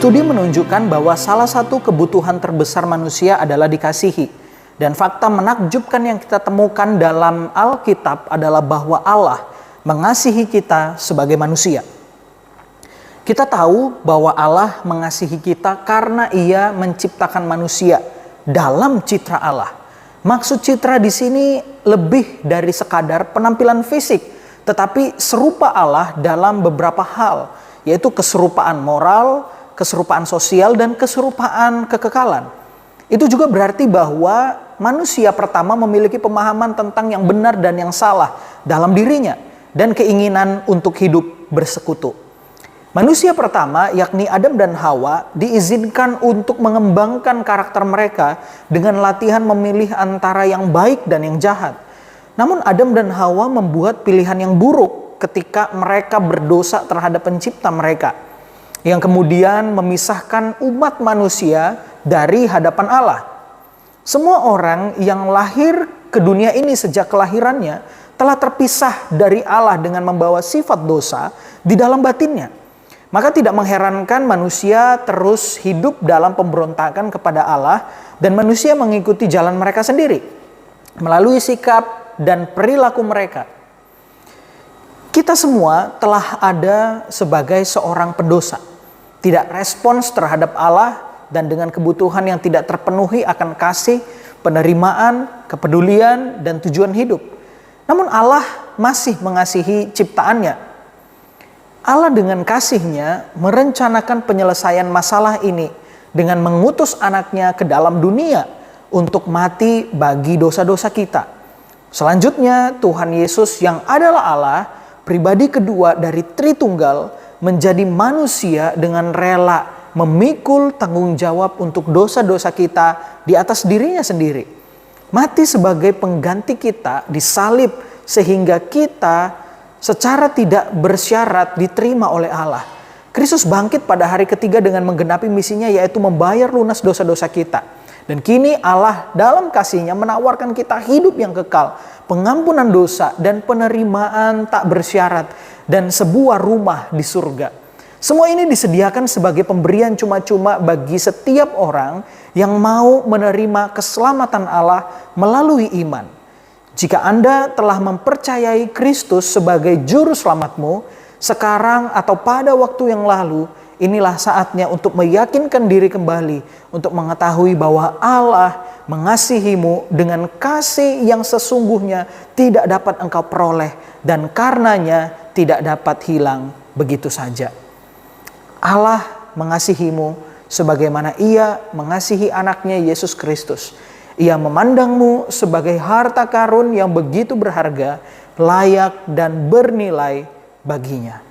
Studi menunjukkan bahwa salah satu kebutuhan terbesar manusia adalah dikasihi. Dan fakta menakjubkan yang kita temukan dalam Alkitab adalah bahwa Allah mengasihi kita sebagai manusia. Kita tahu bahwa Allah mengasihi kita karena Ia menciptakan manusia dalam citra Allah. Maksud citra di sini lebih dari sekadar penampilan fisik, tetapi serupa Allah dalam beberapa hal, yaitu keserupaan moral, keserupaan sosial, dan keserupaan kekekalan. Itu juga berarti bahwa manusia pertama memiliki pemahaman tentang yang benar dan yang salah dalam dirinya dan keinginan untuk hidup bersekutu. Manusia pertama, yakni Adam dan Hawa, diizinkan untuk mengembangkan karakter mereka dengan latihan memilih antara yang baik dan yang jahat. Namun Adam dan Hawa membuat pilihan yang buruk ketika mereka berdosa terhadap pencipta mereka, yang kemudian memisahkan umat manusia dari hadapan Allah. Semua orang yang lahir ke dunia ini sejak kelahirannya telah terpisah dari Allah dengan membawa sifat dosa di dalam batinnya. Maka tidak mengherankan manusia terus hidup dalam pemberontakan kepada Allah dan manusia mengikuti jalan mereka sendiri melalui sikap dan perilaku mereka. Kita semua telah ada sebagai seorang pendosa, tidak respons terhadap Allah dan dengan kebutuhan yang tidak terpenuhi akan kasih, penerimaan, kepedulian, dan tujuan hidup. Namun Allah masih mengasihi ciptaannya. Allah dengan kasih-Nya merencanakan penyelesaian masalah ini dengan mengutus anaknya ke dalam dunia untuk mati bagi dosa-dosa kita. Selanjutnya Tuhan Yesus yang adalah Allah, pribadi kedua dari Tritunggal, menjadi manusia dengan rela memikul tanggung jawab untuk dosa-dosa kita di atas dirinya sendiri. Mati sebagai pengganti kita, disalib sehingga kita secara tidak bersyarat diterima oleh Allah. Kristus bangkit pada hari ketiga dengan menggenapi misinya, yaitu membayar lunas dosa-dosa kita. Dan kini Allah dalam kasih-Nya menawarkan kita hidup yang kekal, pengampunan dosa dan penerimaan tak bersyarat, dan sebuah rumah di surga. Semua ini disediakan sebagai pemberian cuma-cuma bagi setiap orang yang mau menerima keselamatan Allah melalui iman. Jika Anda telah mempercayai Kristus sebagai juru selamatmu, sekarang atau pada waktu yang lalu, inilah saatnya untuk meyakinkan diri kembali, untuk mengetahui bahwa Allah mengasihimu dengan kasih yang sesungguhnya tidak dapat engkau peroleh, dan karenanya tidak dapat hilang begitu saja. Allah mengasihimu sebagaimana Ia mengasihi anaknya Yesus Kristus. Ia memandangmu sebagai harta karun yang begitu berharga, layak dan bernilai baginya.